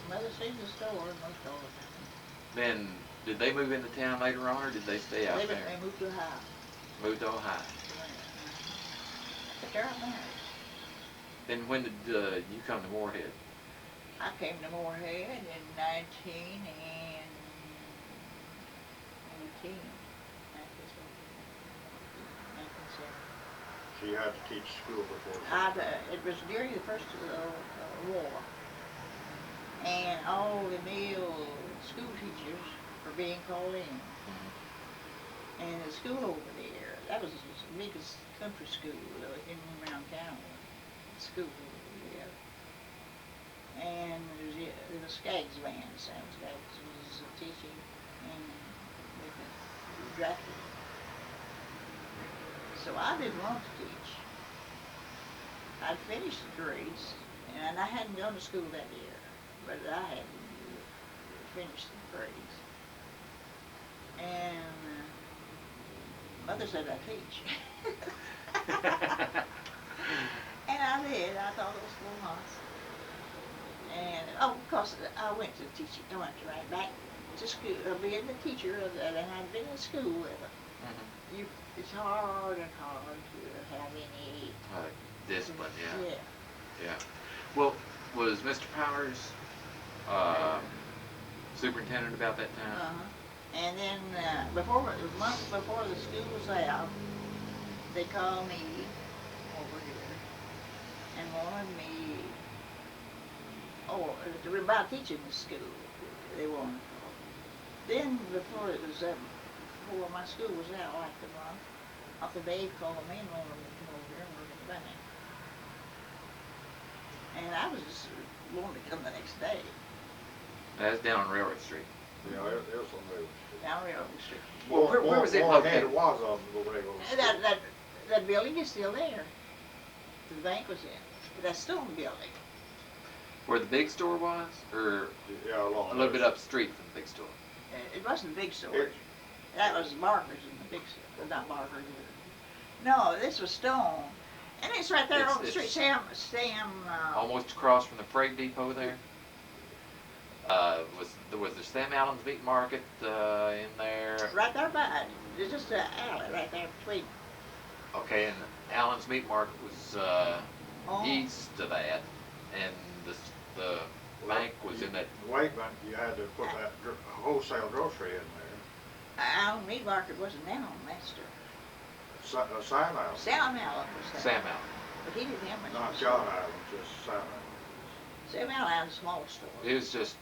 Mother sees the store most all the time. Then, did they move into town later on, or did they stay out there? They moved to Ohio. Moved to Ohio. But they're not married. Then when did you come to Morehead? I came to Morehead in 1918. So you had to teach school before? It was during the first war. And all the male school teachers were being called in. And the school over there, that was the biggest country school in Rowan County. School over there. And there was Skaggs band, Sam Skaggs was teaching, and they drafted. So I didn't want to teach. I'd finished the grades, and I hadn't gone to school that year, but I had finished the grades. And Mother said I'd teach. And I did. I thought it was 4 months. And, of course, I went to teaching. I went right back to school, being the teacher of that, and I'd been in school with them. It's hard and hard to have any discipline, yeah. Yeah. Yeah. Well, was Mr. Powers superintendent about that time? And then a month before the school was out, they called me over here and wanted me. About teaching the school, they wanted. Then before before my school was out, like the month, Uncle Dave called me and wanted me to come over here and work at the bank. And I was just wanting to come the next day. That's down on Railroad Street. Yeah, it was on Railroad Street. Down Railroad Street. Well, where was it located? It was on the Railroad Street. That building is still there. The bank was in. But that's still the building. Where the big store was? Or yeah, a little bit up street from the big store? It wasn't the big store. That was Barker's in the big store. Not Barker's. No, this was Stone. And it's right there on the street. Sam. Almost across from the freight depot there? Was there Sam Allen's Meat Market in there? Right there by it. There's just an alley right there between. Okay, and Allen's Meat Market was east of that, and the bank was in that. The Wake Bank, you had to put that wholesale grocery in there. Allen Meat Market wasn't down on that store. Sam Allen. Sam Allen was there. Sam Allen. But he didn't have much. Not John Allen, just Sam Allen. Sam Allen had a small store. It was just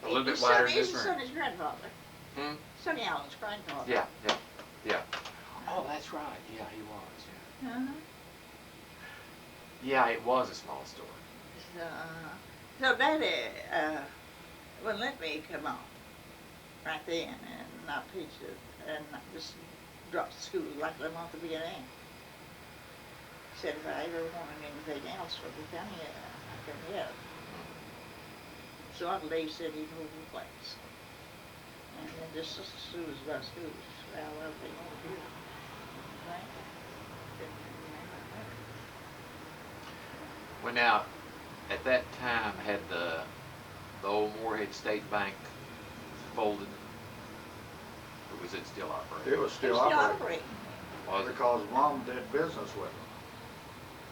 a little bit wider than this room. Sonny's grandfather. Sonny Allen's grandfather. Yeah. Oh, that's right. Yeah, he was. Yeah. Yeah, it was a small store. So Daddy wouldn't let me come on right then and not teach it and just drop to school like the month of beginning. Said if I ever wanted anything else for the county, I couldn't get it. So Uncle Dave said he'd move the place. And then just as soon as about school, well, they want to do it. Right? Well, now, at that time, had the old Morehead State Bank folded? Or was it still operating? It was still operating. Was it? Because Mom did business with them.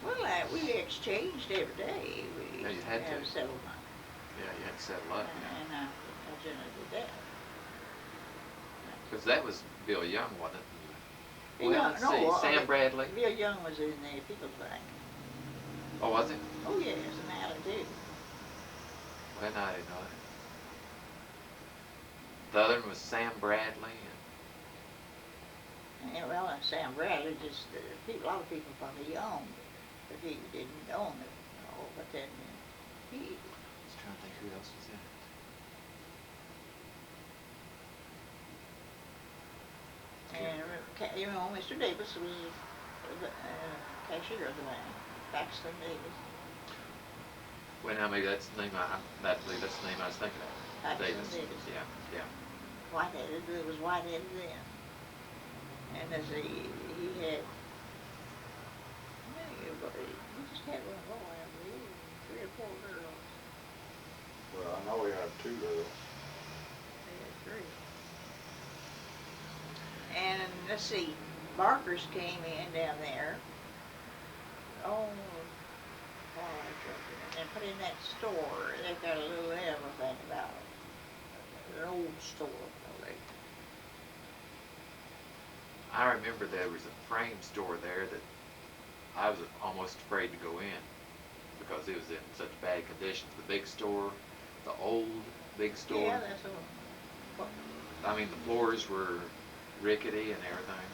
Well, we exchanged every day. We Yeah, you had to. Settlement. Yeah, you had to settle up. And I generally did that. Because that was Bill Young, wasn't it? Bill Well, let's see, Sam Bradley. Bill Young was in the People's Bank. Oh, was it? Oh, yes, and Allen too. Well, no, I didn't know that. The other one was Sam Bradley. And well, Sam Bradley just, a lot of people thought he owned it, but he didn't own it. No, but then he. I was trying to think who else was in it. And, you know, Mr. Davis was cashier of the bank, Paxton Davis. Well, now maybe that's the name I believe that's the name I was thinking of. Paxton Davis. Yeah. Whiteheaded, it was whiteheaded then. And as he had, he just had one boy, I believe, 3 or 4 girls. 2 girls. They had 3. And let's see, Barkers came in down there. Oh, and put in that store. They got a little everything about it. An old store, really. I remember there was a frame store there that I was almost afraid to go in because it was in such bad condition. The big store, the old big store. Yeah, that's all. I mean, the floors were rickety and everything.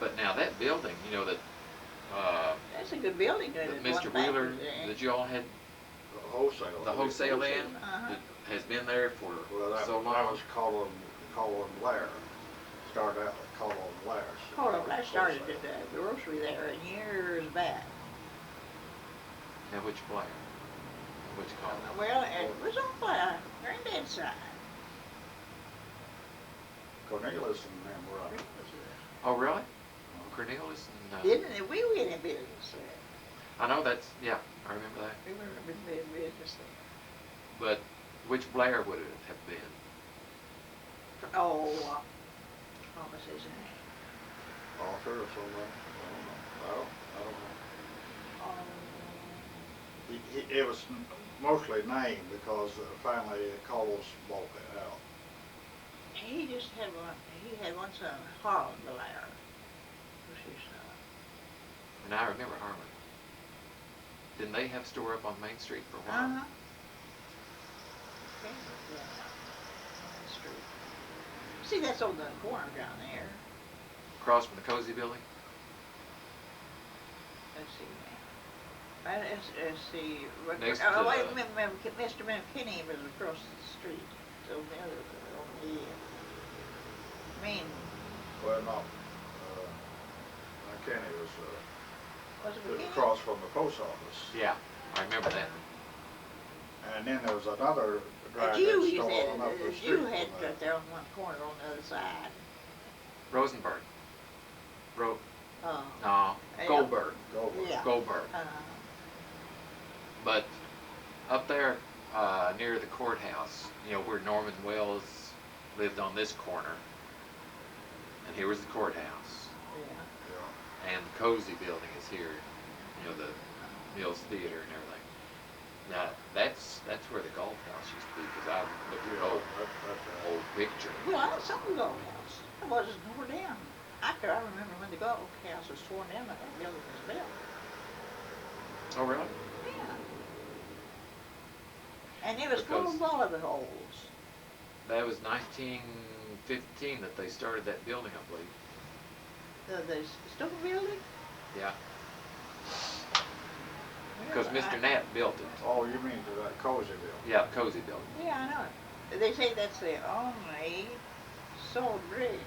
But now that building, you know, that That's a good building. that Mr. Wheeler, that you all had The wholesale. the wholesale in, Uh-huh. that has been there for Well, that, so that long. was Colin Blair. Started out with Colin Blair. I started at the grocery there years back. Now which Blair? Which Colin? Well, it was on my granddad's side. Cornelius and them were up. Oh, really? Cornelius and. Didn't it? We were in business there. I know that's, yeah, I remember that. We were in business there. But which Blair would it have been? Oh, what was his name? Arthur or something. I don't know. Oh, It was mostly named because the family Coles bought that out. he just had one. He had one son, Harlan Blair. Was his son. And I remember Harlan. Didn't they have a store up on Main Street for a while? Uh-huh. Okay, yeah, on the street. See, that's on the corner down there. Across from the Cozy Building? Let's see now. Let's see. Next Oh, to wait, the- Mr. McKinney was across the street. On the other, on the main. Well, not, McKinney was Was it McKinney? across from the post office. Yeah, I remember that. And then there was another The dry Jew, goods he store said, on up the the street Jew from had there. got there on one corner on the other side. Rosenberg. Oh. No, Yeah. Goldberg. Goldberg. Yeah. Goldberg. Uh, But up there near the courthouse, you know, where Norman Wells lived on this corner, and here was the courthouse, yeah. Yeah. and the Cozy Building is here, you know, the Mills Theater and everything. Now, that's where the golf house used to be, because I looked at Yeah, an that's old picture. Well, I saw the golf house. It wasn't torn down. I remember when the golf house was torn down, that building was built. Oh, really? Yeah. And it was full Because- of bullet holes. That was 1915 that they started that building, I believe. The stone building? Yeah. Because Well, Mr. Knapp built it. Oh, you mean to that Cozy building? Yeah, Cozy Building. Yeah, I know it. They say that's the only solid brick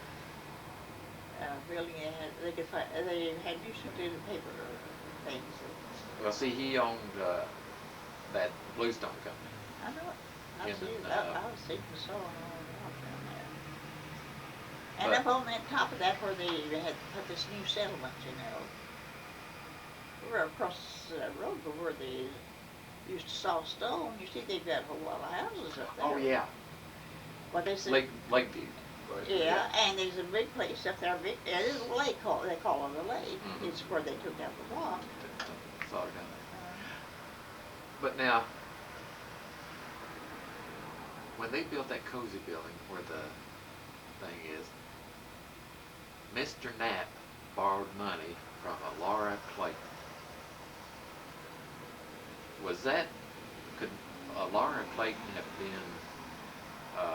building they could find. They had used to do the paper things. Well, see, he owned that Bluestone Company. I know it. I In, see it. I was seeing the saw and all that down there. And But- up on that top of that where they had put this new settlement, you know. We were across the road from where they used to saw stone. You see they've got a whole lot of houses up there. Oh, yeah. What they said. Lakeview. Right. Yeah, and there's a big place up there. There's a lake they call it a lake. Mhm. It's where they took out the block. Saw it down there. But now, when they built that Cozy Building where the thing is, Mr. Knapp borrowed money from a Laura Clayton. Could Laura Clayton have been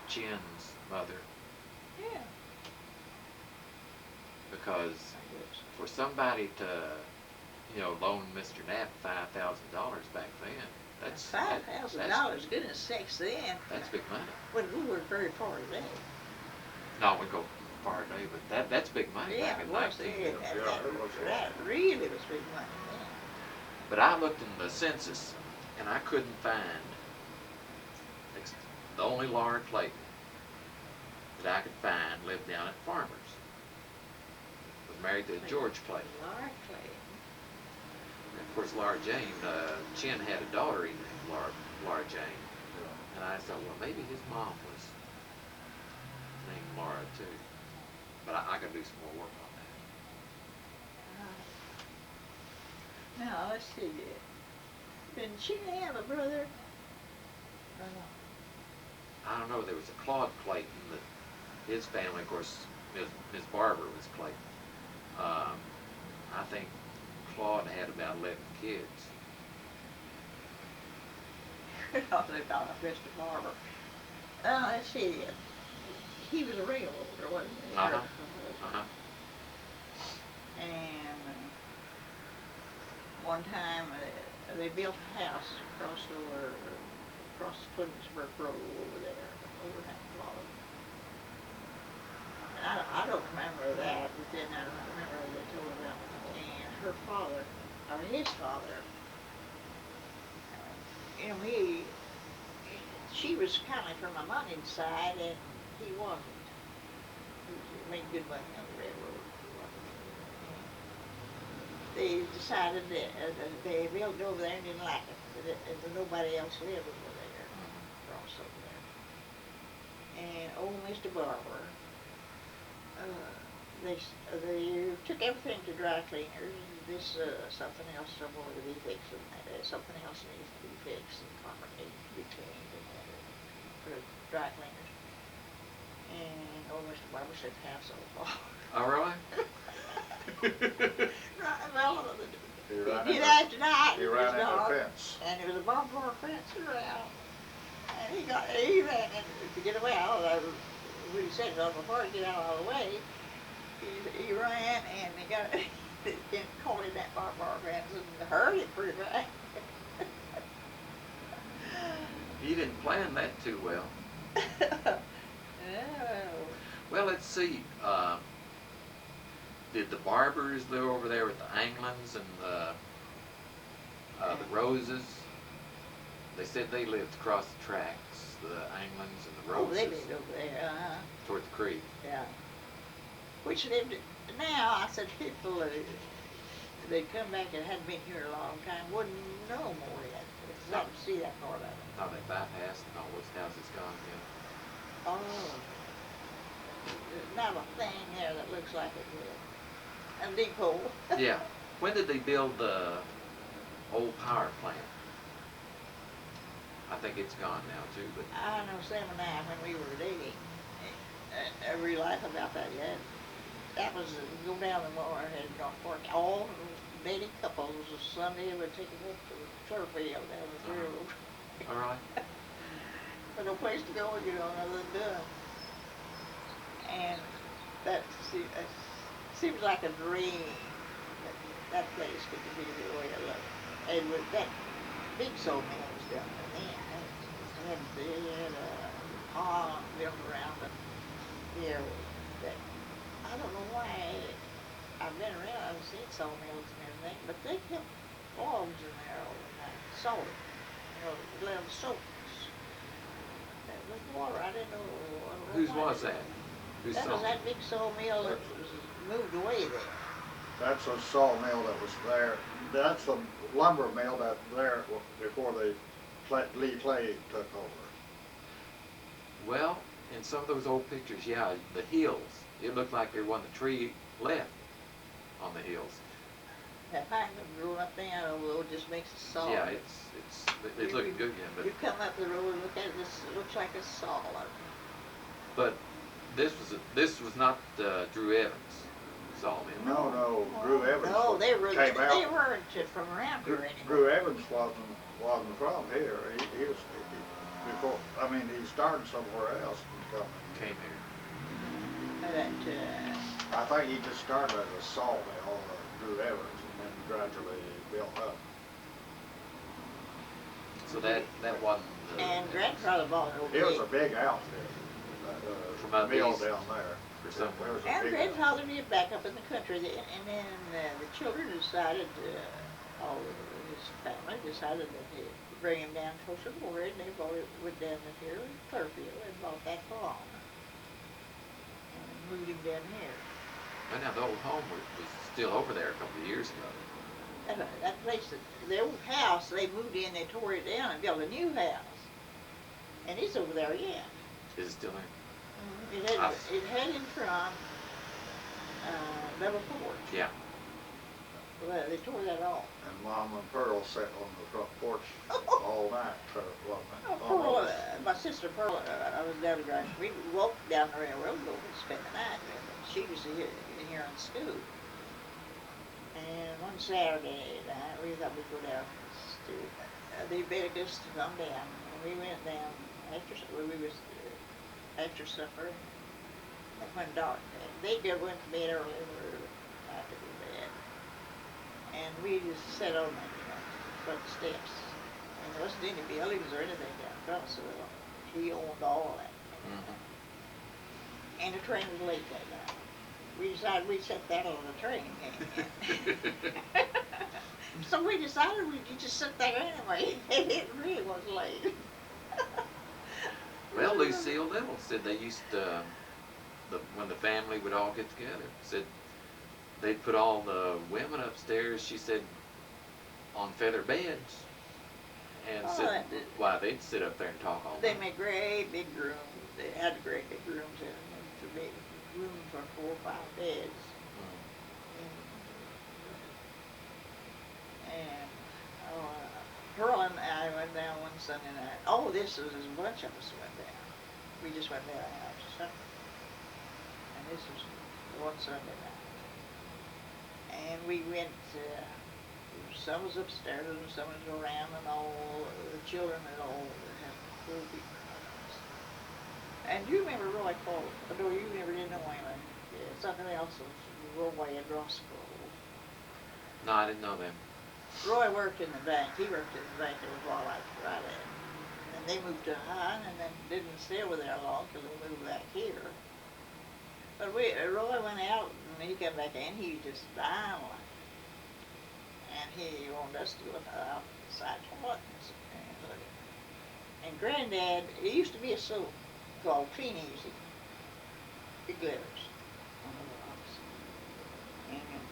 Chin's mother? Yeah. Because for somebody to, you know, loan Mr. Knapp $5,000 back then, that's $5,000, goodness sakes, then. That's big money. When we were very far today. No, we go far today, but that's big money Yeah, back it in was 19. then. That really was big money then. But I looked in the census, and I couldn't find the only Laura Clayton that I could find lived down at Farmers. Was married to George Clayton. Laura Clayton. And of course, Laura Jane, Chin had a daughter named Laura Laura Jane. And I thought, well, maybe his mom was named Laura too. But I gotta do some more work on that. Now, let's see. Did she have a brother? Or no? I don't know, there was a Claude Clayton that his family, of course, Miss Barber was Clayton. I think Claude had about 11 kids. They thought of Mr. Barber. Let's see. He was a railroader, wasn't he? Uh-huh. Uh-huh. And one time they built a house across the Twinsburg Road over there, overhang Florida. And I don't remember that, but then I remember they told about it. And her father, or his father, you know, she was kind of from a moneyed side, and he wasn't. He made good money on the railroad. They decided that they built over there and didn't like it, that nobody else lived over there, across over there. And old Mr. Barber, they took everything to dry cleaners. This something else somewhere to be fixed, and something else needs to be fixed, and carpet needs to be cleaned, and for dry cleaners. And old Mr. Barber said the house on fire. Oh, really? Right, well, He did after night. He It ran was into dark, the fence. and there was a barbed wire fence around. And he ran in to get away. When he said it on before to get out of the way, he ran and he got caught in that barbed wire fence and hurt him pretty bad. You didn't plan that too well. Oh. Well, let's see. Did the Barbers live over there with the Anglins and the Roses? They said they lived across the tracks, the Anglins and the Oh, Roses, they lived over there, toward the creek. yeah. Which lived, now, I said people, they'd come back and hadn't been here a long time, wouldn't know Morehead. It's not to see that part of it. Now they bypassed and all those houses gone again. Oh. There's not a thing there that looks like it did. A depot. Yeah. When did they build the old power plant? I think it's gone now too, but I know 79 when we were dating. I really laugh about that yet. That was go down the Morehead and North Fork. All dating couples Sunday would take a walk to the turf field down the road. all right. But no place to go, you know, other than done. And that seems like a dream. That place could be the way it looked. And with that big sawmill was down there then. They had a pond built around it. Yeah, that, I don't know why. I've been around, I've seen sawmills and everything, but they kept logs in there all the time, salted. You know, little soaks. That was water, I didn't know. Whose was that? Whose That was sawmill? that big sawmill that was moved away there. That's a sawmill that was there. That's the lumber mill that there before Lee Clay took over. Well, in some of those old pictures, yeah, the hills. It looked like there wasn't a tree left on the hills. That pine growing up there, although it just makes a saw. Yeah, it's looking good again, but You come up the road and look at it, it looks like a saw. but this was not Drew Evans' sawmill. No, Drew Evans No, they came out. weren't from around here anymore. Drew Evans wasn't from here. He was before. I mean, he started somewhere else and Came here. But, I think he just started as a sawmill, Drew Evans, and then gradually built up. So that wasn't the and grandfather bought it over It was there. a big outfit. From out Mill east. down there. For some- There was a And big grandfather lived back up in the country, and then the children decided, all of his family decided that they'd bring him down closer to Morehead, and they brought it down here in Clearfield and bought that farm. And moved him down here. Well, now the old home was still over there a couple of years ago. that place, the old house, they moved in, they tore it down and built a new house. And it's over there yet. Is it still there? It had in front, double porch. Yeah. Well, they tore that off. And Mom and Pearl sat on the front porch all night, wasn't it? Pearl, my sister Pearl, I was down the road. We walked down the railroad and spent the night with her. She was here in school. And one Saturday night, we thought we'd go down to, they begged us to come down. And we went down after supper. And when dark, they went to bed early. I to go to bed. And we just sat on the front steps. And there wasn't any buildings or anything down front, so he owned all that. And the train was late that night. We decided we'd set that on the train. So we decided we'd just sit there anyway, and it really was late. Well, Lucille Little said they used to, when the family would all get together, said they'd put all the women upstairs, she said, on feather beds. And said, why, they'd sit up there and talk all They night. made great big rooms. They had great big rooms in them. It's a big room for 4 or 5 beds. And Pearl and I went down one Sunday night. Oh, this was a bunch of us went down. We just went down after supper. And this was one Sunday night. And we went, some was upstairs and some was around, and all the children and all had full big crowds. And do you remember Roy Codill? No, you never did know him. Something else was Roy and Roscoe. No, I didn't know that. Roy worked in the bank. He worked in the bank a little while after I left. And they moved to Hine and then didn't stay over there long till they moved back here. But Roy went out and he came back in. He was just dying like. And he wanted us to look outside toilets. And Granddad, it used to be a soap called Clean Easy. It glitters on the rocks. And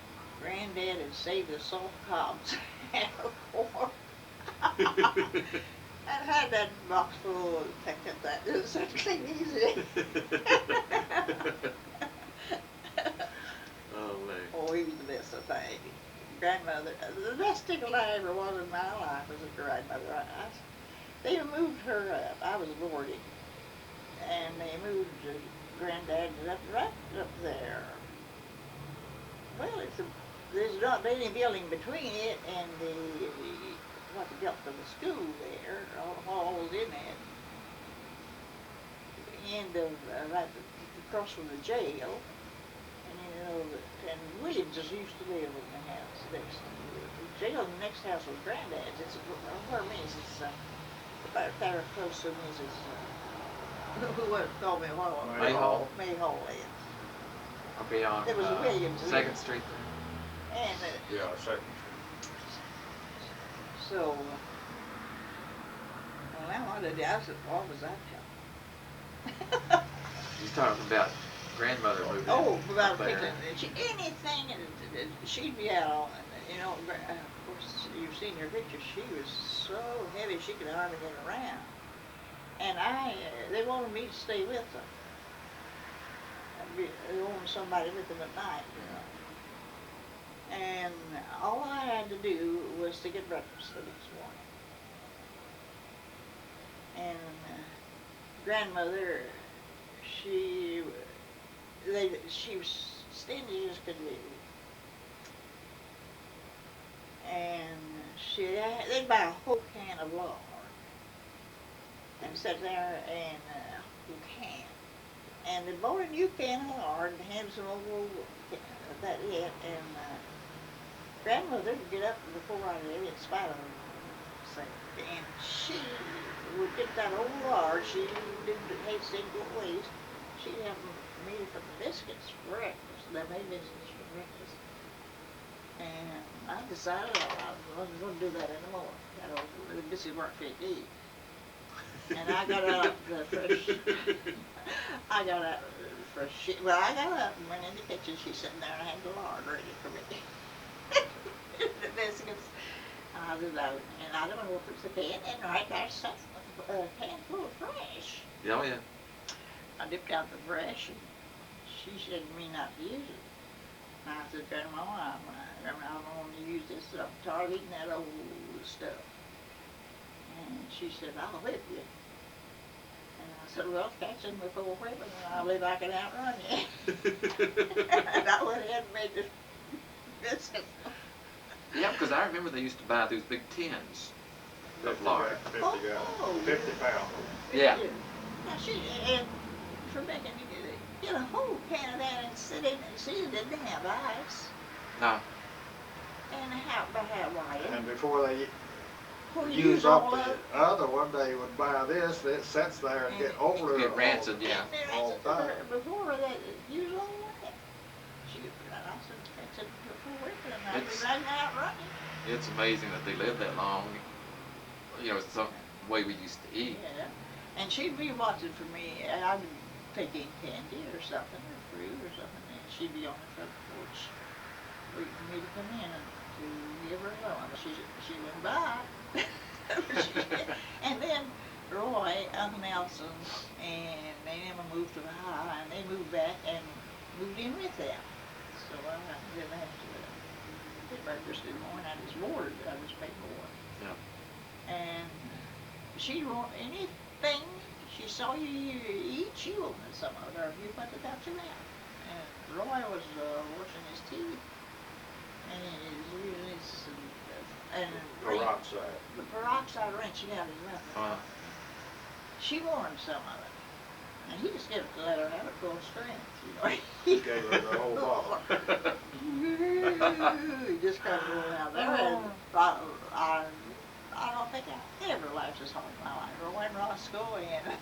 Granddad had saved the soft cobs out of corn. And had that box full of that was such Clean Easy. Oh, man. Oh, he was the best of thing. Grandmother, the best tickle I ever was in my life was a grandmother. They moved her up. I was boarding. And they moved Granddad right up there. Well, there's not any building between it and what they built for the school there. All the halls in it. End of right across from the jail. And Williams just used to live in the house next to the jail. The next house was Granddad's. It's where Mrs. About there close to Mrs. Who called me a while ago? May Hall. May Hall is. Okay, on It was Williams. 2nd Street there. And Yeah, second. so, well, now what did I said, what was that tell? He's talking about grandmother moving Oh, up about there. anything, she'd be out on, of course, you've seen her picture, she was so heavy she could hardly get around. And they wanted me to stay with them. They wanted somebody with them at night, And all I had to do was to get breakfast the next morning. And grandmother, she was stingy as could be. And they'd buy a whole can of lard and sit there and can. And they bought a new can of lard and had some old that it. And grandmother would get up before I did, in spite of her, and she would get that old lard. She didn't hate to go to waste. She'd have made it for biscuits for breakfast. They made biscuits for breakfast. And I decided I wasn't going to do that anymore. The biscuits weren't fit to eat. And I got out the fresh, I got out and went in the kitchen. She's sitting there and I had the lard ready for me. biscuits. I was like, and I don't know if it's a pan in right there, stuff, a pan full of fresh. Oh yeah. I dipped out the fresh, and she said to me not to use it. And I said, Grandma, I don't want to use this stuff. I'm tired of eating that old stuff. And she said, I'll whip you. And I said, well, catch him before whipping, and I'll be back and outrun you. And I went ahead and made the biscuits. Yeah, because I remember they used to buy those big tins of lard. 50 gallons, 50 pounds. Yeah. Now and for making you get a whole can of that and sit in it. See, it didn't have ice. No. And why? And before they Well, you use up all the of other one, they would buy this, it sits there and get over Get rancid, yeah. all the time. Before that, use all that. She could put out some fix it before whipping, and I'd be It's- right out running. It's amazing that they live that long. You know, it's some way we used to eat. Yeah. And she'd be watching for me, and I'd be taking candy or something, or fruit or something, and she'd be on the front porch waiting for me to come in and to give her a loan. She went by. And then Roy, Uncle Nelson, and they never moved to the high, and they moved back and moved in with them. So I didn't have to get breakfast in the morning. I just boarded. I just paid more. Yeah. And she won't anything she saw you eat, she wanted some of it, or if you put it out your mouth. And Roy was washing his teeth, and he's using his and Peroxide. the peroxide wrenching out his mouth. She wanted some of it, and he just gave it to let her have it full strength, you know. He gave her the whole bottle. He just kind of rolled out there, and I don't think I ever laughed as hard in my life. Or when Roscoe and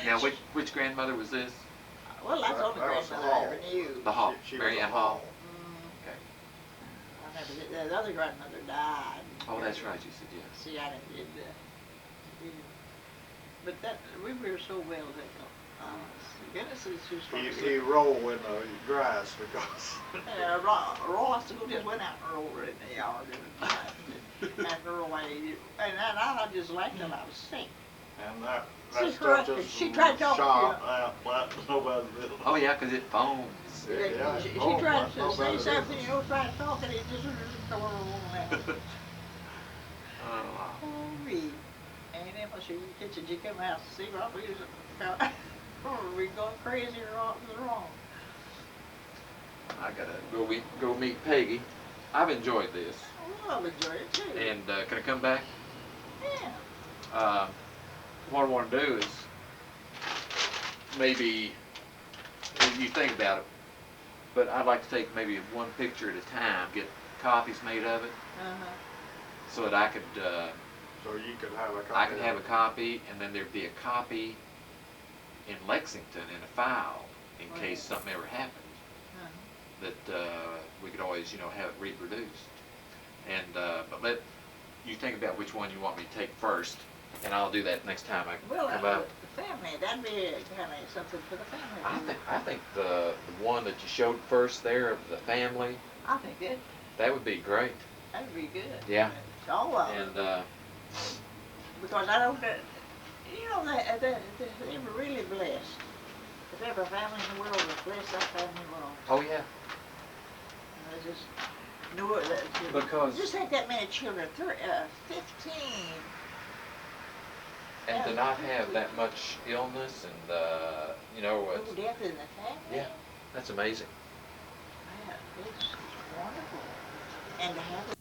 Now, which grandmother was this? well, that's the only That was grandmother I ever Hall. knew. The Hall, She Mary was Ann a Hall. Mm, Okay. I never did. The other grandmother died. Oh, that's right. You said yes. See, I didn't did but that we were so well hooked. Goodness, it's just He rolled in the grass because Ross just went out and rolled in the yard and Roy, and I just laughed till I was sick. and that She stuff tried- just she tried to talk to shot you. out, but nobody did. Oh yeah, 'cause it foams. Yeah, She oh, tried but to nobody say did. something, you know, try to talk, and it just out. Oh, Oh, me. And then when she was in the kitchen, she come out to see what we was we going crazy or what was wrong. I gotta go meet Peggy. I've enjoyed this. Well, I've enjoyed it too. And can I come back? Yeah. What I want to do is maybe you think about it, but I'd like to take maybe one picture at a time, get copies made of it, Uh-huh. so that I could So you could have a copy. I could have a copy, and then there'd be a copy in Lexington in a file in Oh, case yeah. something ever happened. Uh-huh. That we could always, have it reproduced. And but you think about which one you want me to take first, and I'll do that next time I Well, come out. the family, that'd be kind of something for the family. I think the one that you showed first there of the family, I think that would be great. that'd be good. Yeah. All of them. And Because I don't, they were really blessed. If every family in the world was blessed, that family was. oh yeah, I just knew it. Because- Just ain't that many children. 15. and to not have that much illness and No it's, death in the family. yeah, that's amazing. Yeah, it's wonderful. And to have